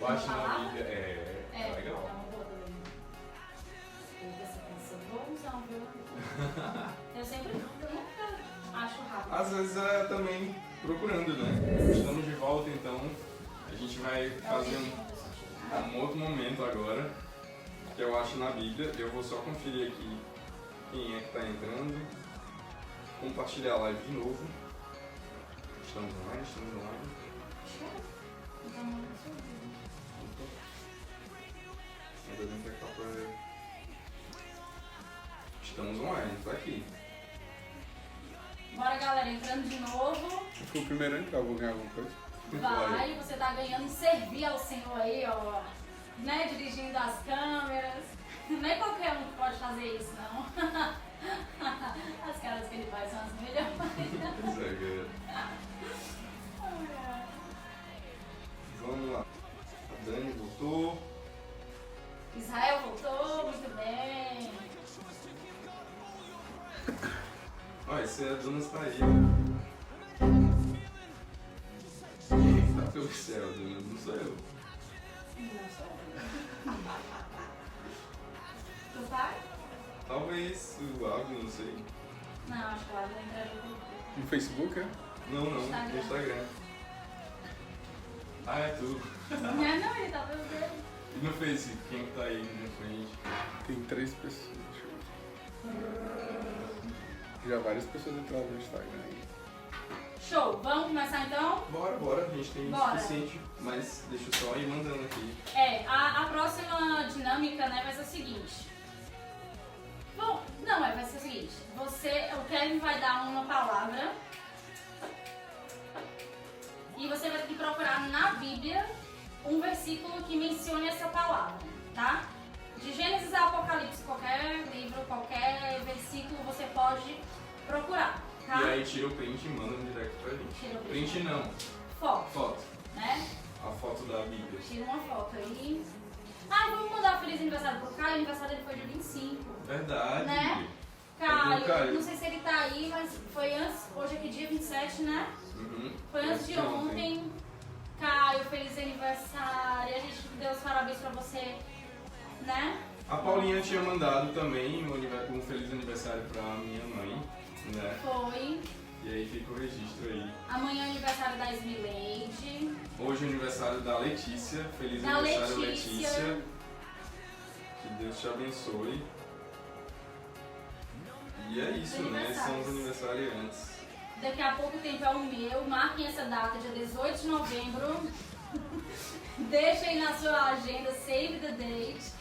O Ache na Bíblia é legal. Eu nunca acho rápido. Às vezes também procurando, né? Estamos de volta, então a gente vai fazer um outro momento agora, que eu acho na Bíblia. Eu vou só conferir aqui quem é que está entrando. Compartilhar a live de novo. Estamos online. Ainda bem que a capa Estamos online, tá aqui. Bora, galera, entrando de novo. Eu fui o primeiro a entrar, eu vou ganhar alguma coisa. Vai, você tá ganhando servir ao Senhor aí, ó. Né, dirigindo as câmeras. Nem qualquer um pode fazer isso, não. As caras que ele faz são as melhores. Pois é, galera. Vamos lá. A Dani voltou. Israel voltou, muito bem. Ó, esse é a Dona Saída. Quem é que tá pelo céu, Dona? Não sou eu. Não sou eu. Tu vai? Talvez o Águia, não sei. Não, acho que lá não entraram no No Facebook, é? Não, no Instagram. Instagram. Ah, é tu. Não, ele tá pelo dele. E no Face, quem que tá aí na frente? Tem 3 pessoas. Deixa eu ver. Já várias pessoas entraram no Instagram aí. Show, vamos começar então? Bora, a gente tem o Bora. suficiente, mas deixa eu só ir mandando aqui. A próxima dinâmica, né, vai ser o seguinte. Bom, não, vai ser o seguinte. O Kevin vai dar uma palavra e você vai ter que procurar na Bíblia um versículo que mencione essa palavra, tá? De Gênesis a Apocalipse, qualquer livro, qualquer versículo você pode procurar, tá? E aí tira o print e manda no direct pra gente. Tira o Print não, Foto, foto. né? A foto da Bíblia. Tira uma foto aí. Ah, vamos mandar um feliz aniversário pro Caio. O aniversário dele foi dia 25. Verdade. Né? Cadê o Caio? Não sei se ele tá aí, mas foi antes. Hoje é que dia 27, né? Uhum. Foi antes de ontem. Caio, feliz aniversário. A gente deu os parabéns pra você, né? A Paulinha tinha mandado também um feliz aniversário pra minha mãe, né? Foi. E aí fica o registro aí. Amanhã é aniversário da Esmileide. Hoje é aniversário da Letícia. Feliz Da aniversário, Letícia. Letícia. Que Deus te abençoe. E é isso, né? São os aniversariantes. Daqui a pouco tempo é o meu. Marquem essa data, dia 18 de novembro. Deixem na sua agenda, save the date.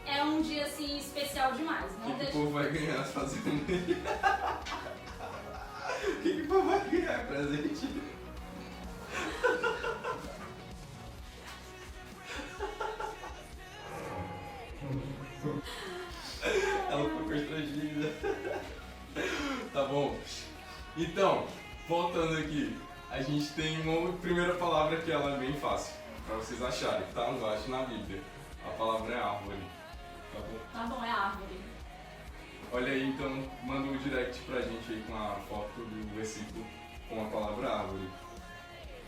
É um dia assim especial demais. O Não que o deixe... povo vai ganhar fazendo isso? O que o povo vai ganhar? Presente? Ela ficou constrangida. Tá bom. Então, voltando aqui. A gente tem uma primeira palavra que ela é bem fácil. Pra vocês acharem, tá? Não acho na Bíblia. A palavra é árvore. Tá bom? Tá bom, é árvore. Olha aí, então manda um direct pra gente aí com a foto do versículo com a palavra árvore.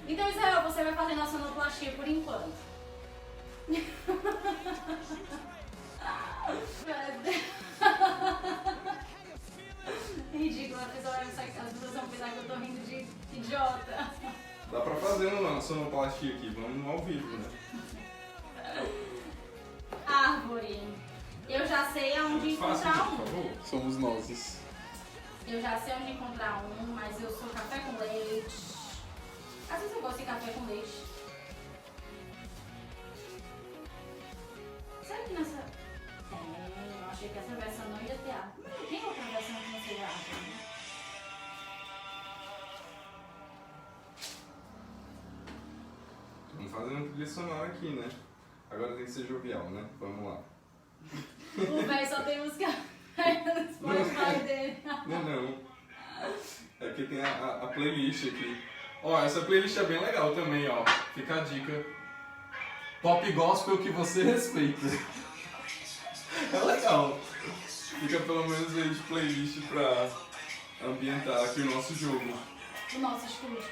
Então, Israel, você vai fazer nossa sonoplastia por enquanto. Ridículo, as pessoas vão pensar que eu tô rindo de idiota. Dá pra fazer uma sonoplastia aqui, vamos no ao vivo, né? Árvore. Eu já sei aonde Fácil, encontrar por um. favor. Somos nós. Eu já sei onde encontrar um, mas eu sou café com leite. Às vezes eu gosto de café com leite. Será que nessa... eu achei que essa versão não ia ter árvore. Mas tem outra versão que não seja árvore, né? Vamos fazer uma trilha sonora aqui, né? Agora tem que ser jovial, né? Vamos lá. O velho só tem música no Spotify dele. Não. É porque tem a playlist aqui. Ó, essa playlist é bem legal também, ó. Fica a dica. Pop gospel que você respeita. É legal. Fica pelo menos aí de playlist pra ambientar aqui o nosso jogo. O nosso estúdio.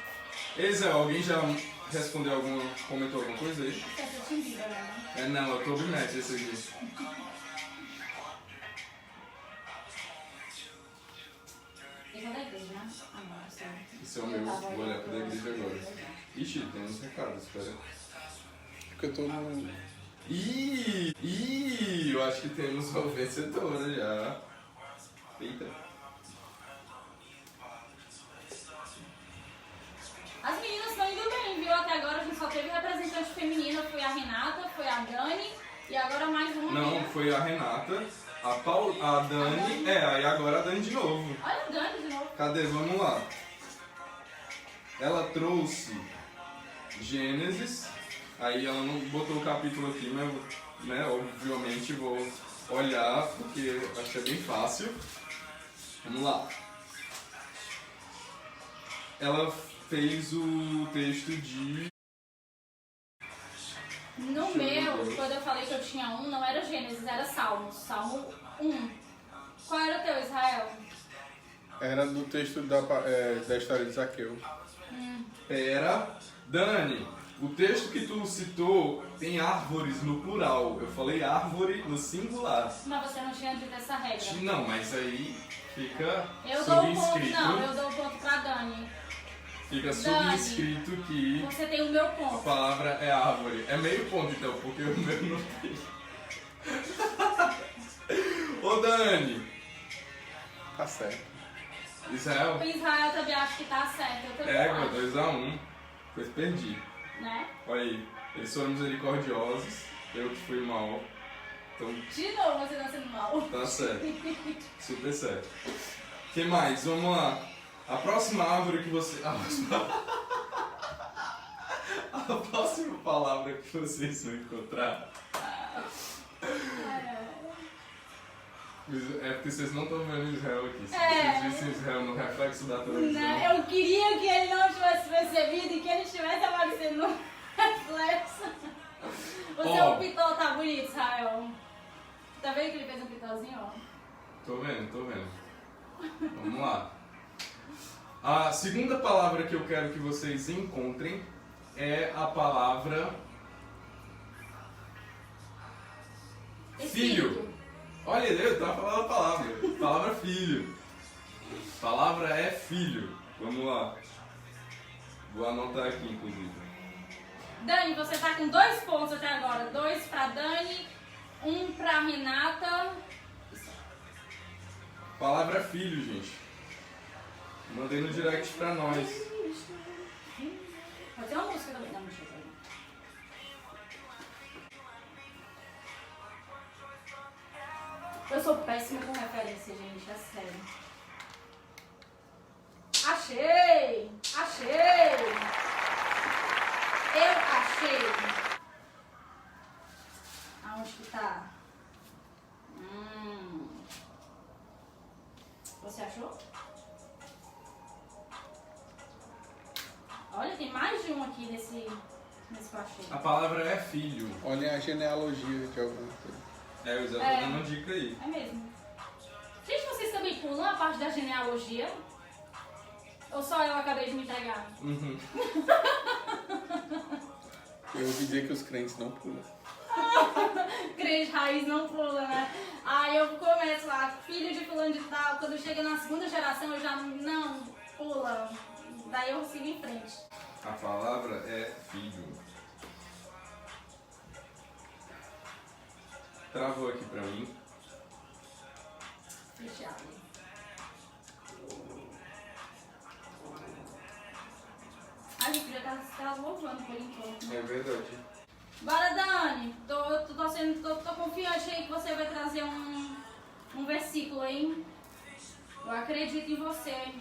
Zé, alguém já respondeu comentou alguma coisa aí? Você é Justin Bieber, né? É, não, eu tô obnet esse aqui. Esse é da igreja, né? Ah, não, sei. Esse é o meu, vou olhar pra da igreja agora. Ixi, tem uns recados, espera. Porque eu tô no. Ih, eu acho que temos uma vencedora já. Eita. As meninas estão indo bem, viu? Até agora a gente só teve representante feminina. Foi a Renata, foi a Dani e agora mais uma. Não, menina. foi a Renata, a Dani, aí agora a Dani de novo. Olha a Dani de novo. Cadê? Vamos lá. Ela trouxe Gênesis, aí ela não botou o capítulo aqui, mas né, obviamente vou olhar, porque acho que é bem fácil. Vamos lá. Ela fez o texto de... No meu, quando eu falei que eu tinha um, não era Gênesis, era Salmos. Salmo 1. Qual era o teu, Israel? Era do texto da história de Zaqueu. Pera. Dani, o texto que tu citou tem árvores no plural. Eu falei árvore no singular. Mas você não tinha dito essa regra. Não, mas aí fica Eu dou um ponto, subscrito. não, eu dou um ponto pra Dani. Fica Dani, subscrito que Você tem o meu a ponto. palavra é árvore. É meio ponto então, porque o meu não tem. Ô Dani, Tá certo. Israel, O Israel também acha que tá certo. Eu também égua, acho. 2-1. Pois perdi. Né? Olha aí, eles foram misericordiosos, eu que fui mal. Então De novo você tá sendo mal. tá certo. Super certo. O que mais? Vamos lá. A próxima árvore que você. A próxima palavra que vocês vão encontrar. É porque vocês não estão vendo Israel aqui. Se vocês vissem Israel no reflexo da televisão. Não, eu queria que ele não tivesse percebido e que ele estivesse aparecendo no reflexo. O seu pitô tá bonito, Israel. Tá vendo que ele fez um pitózinho, ó? Tô vendo. Vamos lá. A segunda palavra que eu quero que vocês encontrem é a palavra filho. Olha, eu tava falando a palavra. Palavra filho. Palavra é filho. Vamos lá. Vou anotar aqui, inclusive. Dani, você tá com 2 pontos até agora. 2 pra Dani, 1 pra Renata. Palavra é filho, gente. Mandei no direct pra nós. Pode ter uma música também. Não, deixa eu ver. Eu sou péssima com referência, gente, é sério. Achei! Eu achei! Aonde que tá? Você achou? Olha, tem mais de um aqui nesse que eu achei. A palavra é filho. Olhem a genealogia de alguma coisa. É, eu já tô dando uma dica aí. É mesmo. Gente, vocês também pulam a parte da genealogia? Ou só eu acabei de me entregar? Uhum. Eu ouvi dizer que os crentes não pulam. Crente raiz não pula, né? Aí eu começo lá, filho de fulano de tal, quando chega na segunda geração eu já não pula. Daí eu sigo em frente. A palavra é filho. Travou aqui pra mim. Fechado. Ai, meu filho tá louvando por enquanto. É verdade. Bora, Dani. Tô confiante aí que você vai trazer um versículo, hein? Eu acredito em você.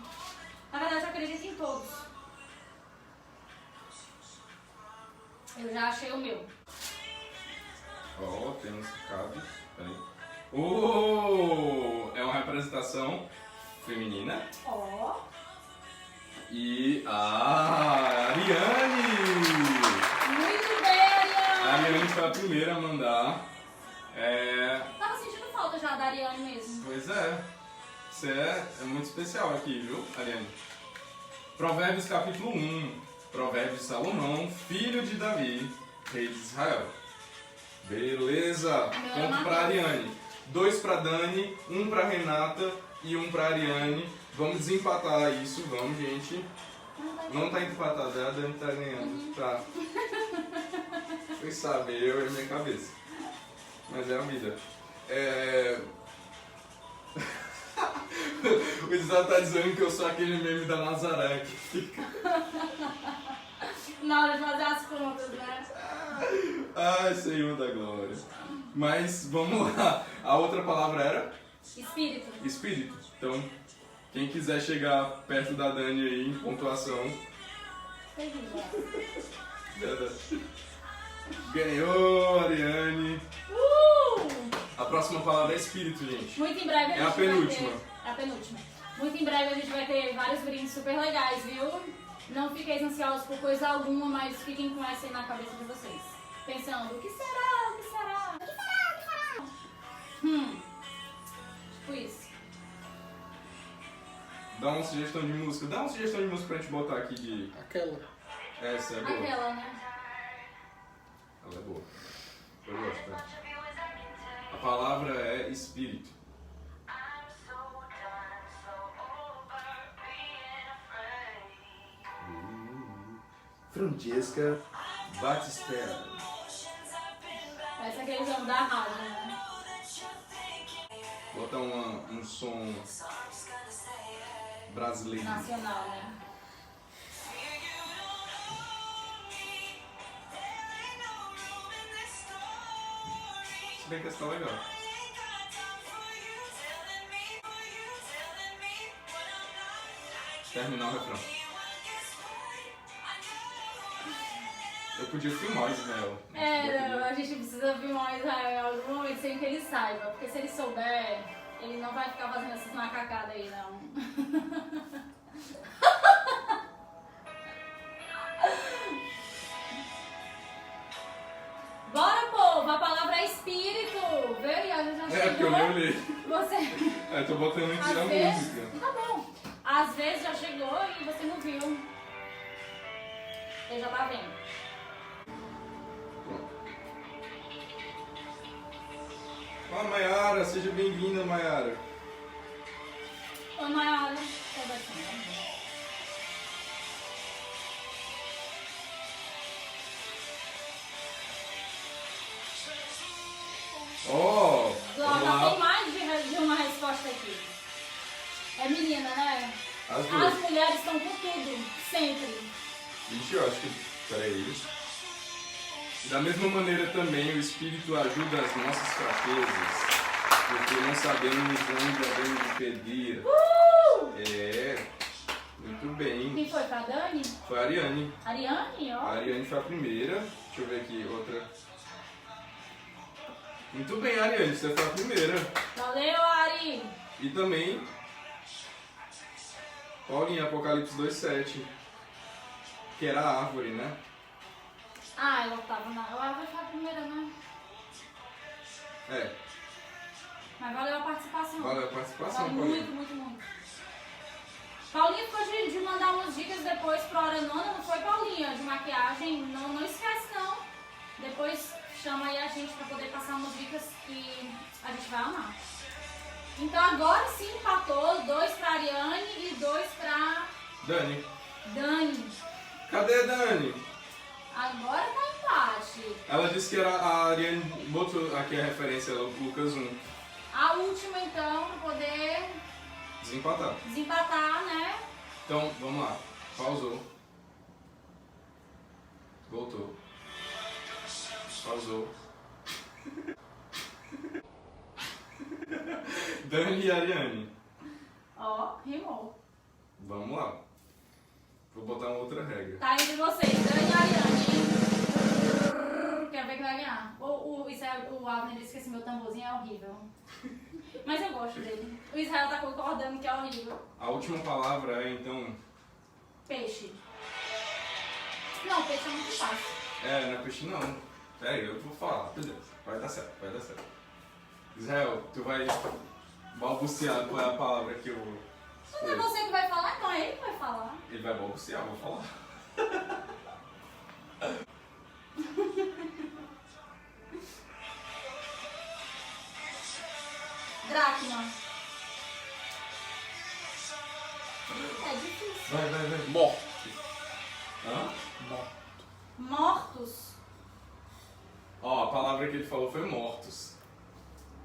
Na verdade, eu acredito em todos. Eu já achei o meu. Ó, temos cabe. Peraí. É uma representação feminina. Ó. E a Ariane! Muito bem, A Ariane. Ariane foi a primeira a mandar. Tava sentindo falta já da Ariane mesmo. Pois é. Você é muito especial aqui, viu, Ariane? Provérbios capítulo 1. Provérbios de Salomão, filho de Davi, rei de Israel. Beleza. Ponto pra Ariane. 2 pra Dani, 1 pra Renata e 1 pra Ariane. Vamos desempatar isso, vamos, gente. Não tá empatado, a Dani tá ganhando. Tá. Vocês sabem, eu e minha cabeça. Mas é a vida. O Isaac tá dizendo que eu sou aquele meme da Nazaré que fica. Na hora de fazer as contas, né? Ai, Senhor da glória. Mas vamos lá. A outra palavra era? Espírito. Espírito. Então, quem quiser chegar perto da Dani aí em pontuação. Ganhou, Ariane. A próxima palavra é espírito, gente. Muito em breve a É a gente vai penúltima. ter. É a penúltima. Muito em breve a gente vai ter vários brindes super legais, viu? Não fiquem ansiosos por coisa alguma, mas fiquem com essa aí na cabeça de vocês. Pensando, o que será? O que será? O que será? O que será? Tipo isso. Dá uma sugestão de música. Dá uma sugestão de música pra gente botar aqui de... Aquela. Essa é boa. Aquela, né? Ela é boa. Eu gosto, tá? A palavra é espírito. Francesca Batistella. Essa é aquele jogo da rádio, né? Botar um som brasileiro. Nacional, né? Se bem que essa tá legal. Terminar o refrão. Eu podia filmar o Israel. A gente precisa filmar o Israel em algum momento sem que ele saiba. Porque se ele souber, ele não vai ficar fazendo essas macacadas aí, não. Bora, povo! A palavra é espírito! Veio? A gente já chegou. É, porque eu nem olhei. Você... É, tô botando em Às tirar vezes... música. Tá bom. Às vezes já chegou e você não viu. Você já tá vendo. Ó, Mayara, seja bem-vinda, Mayara. Ô, Mayara, tá batendo. Ó, Já vamos tem lá. mais de uma resposta aqui. É menina, né? As As duas. mulheres estão com tudo, sempre. Vixe, eu acho que... Peraí. Da mesma maneira também o Espírito ajuda as nossas fraquezas, porque não sabemos onde devemos pedir. É, muito bem. Quem foi? Pra Dani? Foi a Ariane. Ariane, ó. A Ariane foi a primeira. Deixa eu ver aqui, outra. Muito bem, Ariane, você foi a primeira. Valeu, Ari. E também Paulinha, Apocalipse 2:7, que era a árvore, né? Ah, ela tava na... Ela foi a primeira, né? É, Mas valeu a participação. valeu a participação, Valeu Paulinha. muito, muito, muito. Paulinha ficou de mandar umas dicas depois pra hora nona, não foi, Paulinha? De maquiagem, não esquece não. Depois chama aí a gente pra poder passar umas dicas que a gente vai amar. Então agora sim empatou, 2 pra Ariane e 2 pra Dani, Dani. cadê a Dani? Agora tá empate. Ela disse que era a Ariane, botou aqui a referência, Lucas 1, A última então, pra poder desempatar. desempatar, né? Então, vamos lá, pausou, voltou, pausou. Dani e Ariane, Ó, rimou. vamos lá. Vou botar uma outra regra. Tá entre vocês, Dani e Ariane, hein? Quero ver quem vai ganhar. O Abner disse que esse meu tamborzinho é horrível. Mas eu gosto dele. O Israel tá concordando que é horrível. A última palavra é, então, Peixe. Não, peixe é muito fácil. não é peixe não. Peraí, eu vou falar. Beleza, vai dar certo, vai dar certo. Israel, tu vai balbuciar qual é a palavra que eu... Não é você que vai falar, então é ele que vai falar. Ele vai balbuciar, vou falar. Dracma. É difícil. Vai. Morto. Hã? Mortos. Ó, a palavra que ele falou foi mortos.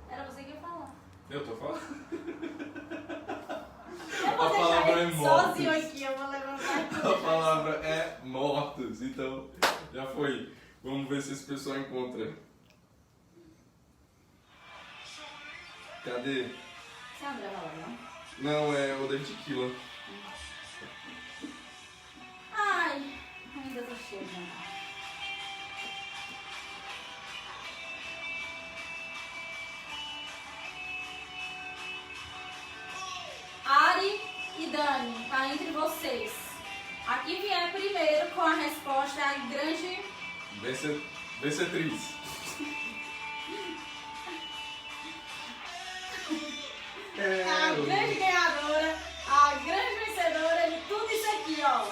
Era você que ia falar. Eu tô falando? Eu vou A deixar palavra ele é mortos. sozinho aqui, eu vou levantar e A palavra é mortos, então já foi. Vamos ver se esse pessoal encontra. Cadê? Você é André Valor, não? Não, é o David Killa. Ai, ainda tô chegando. entre vocês. A que vier primeiro com a resposta é a grande... Vencetriz. A grande ganhadora, a grande vencedora de tudo isso aqui, ó.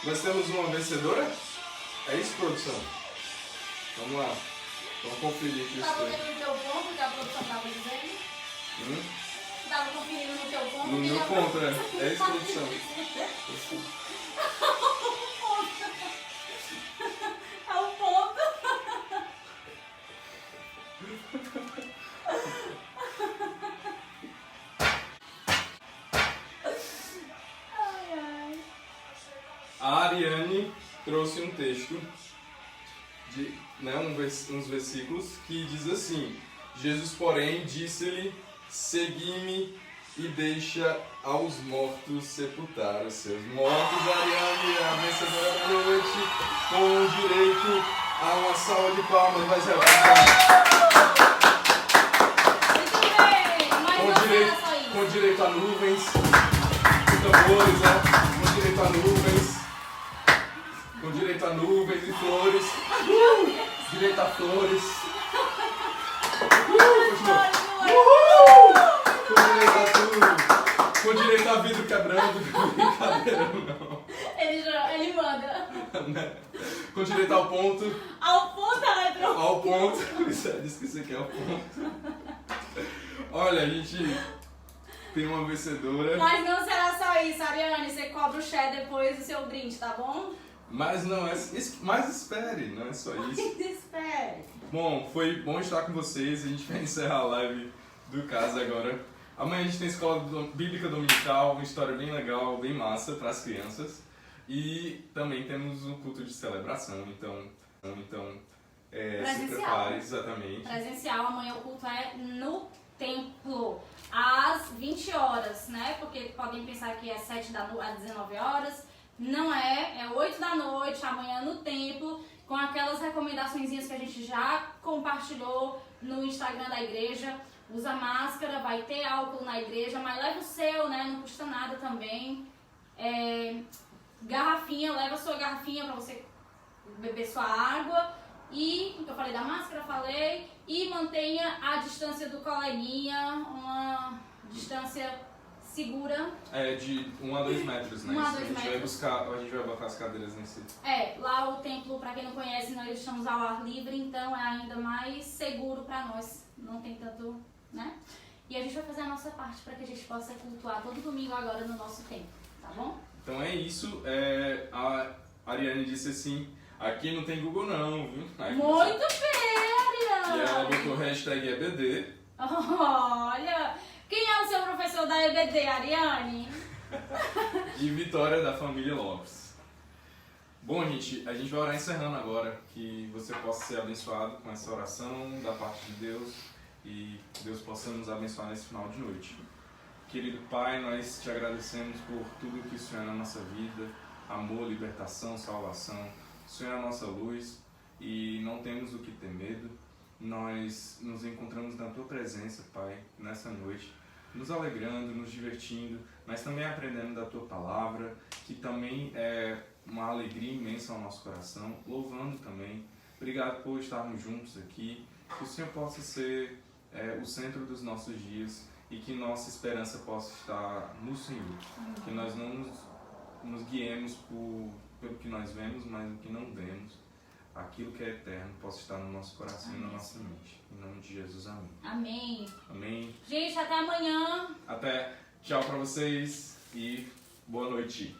Nós temos uma vencedora? É isso, produção? Vamos lá. Vamos conferir aqui Tava isso. vendo no teu ponto que a produção tava dizendo? Tava conferindo no teu ponto? No que meu a ponto, produção- é isso, produção. É o ponto. Ai, ai. A Ariane trouxe um texto, uns versículos, que diz assim: Jesus, porém, disse-lhe, segui-me e deixa aos mortos sepultar os seus mortos. Ariane, a vencedora da noite, com direito a uma salva de palmas, vai ser Muito bem, mas não era só isso. com direito a nuvens, tambores, né? Com direito a nuvens. Com direito a nuvens e flores. Direito a flores. Continua. Com direito a tudo. Com direito a vidro quebrando. Brincadeira, não. Ele manda. Com direito ao ponto. Ao ponto, Eletro. Ao ponto. Disse que isso aqui é o ponto. Olha, a gente tem uma vencedora. Mas não será só isso, Ariane. Você cobra o share depois do seu brinde, tá bom? Mas não é. Mas espere, não é só isso. Espere. Bom, foi bom estar com vocês. A gente vai encerrar a live do Casa agora. Amanhã a gente tem escola bíblica dominical, uma história bem legal, bem massa para as crianças. E também temos um culto de celebração, então se prepare, exatamente. Presencial, amanhã o culto é no templo, às 20 horas, né? Porque podem pensar que é 7 às 19 horas. Não é, é 8 da noite, amanhã no templo, com aquelas recomendaçõezinhas que a gente já compartilhou no Instagram da igreja. Usa máscara, vai ter álcool na igreja, mas leva o seu, né? Não custa nada também. Garrafinha, leva a sua garrafinha para você beber sua água. E, eu falei da máscara, falei. E mantenha a distância do coleguinha, uma distância segura. É de 1 a 2 metros, né? 1 a 2 a gente metros. a gente vai botar as cadeiras nesse. Lá o templo, para quem não conhece, nós estamos ao ar livre, então é ainda mais seguro para nós. Não tem tanto, né? E a gente vai fazer a nossa parte para que a gente possa cultuar todo domingo agora no nosso templo, tá bom? Então é isso. A Ariane disse assim: aqui não tem Google não, viu? Aí Muito bem, Ariane! E ela botou hashtag EBD. Olha! Quem é o seu professor da EBD, Ariane? De Vitória, da família Lopes. Bom, gente, a gente vai orar encerrando agora. Que você possa ser abençoado com essa oração da parte de Deus. E que Deus possa nos abençoar nesse final de noite. Querido Pai, nós te agradecemos por tudo que o Senhor é na nossa vida. Amor, libertação, salvação. O Senhor é a nossa luz e não temos o que ter medo. Nós nos encontramos na Tua presença, Pai, nessa noite, nos alegrando, nos divertindo, mas também aprendendo da Tua palavra, que também é uma alegria imensa ao nosso coração, louvando também. Obrigado por estarmos juntos aqui, que o Senhor possa ser o centro dos nossos dias e que nossa esperança possa estar no Senhor, que nós não nos guiemos pelo que nós vemos, mas o que não vemos. Aquilo que é eterno possa estar no nosso coração e na nossa mente. Em nome de Jesus, amém. Amém. Amém. Gente, até amanhã. Até. Tchau pra vocês e boa noite.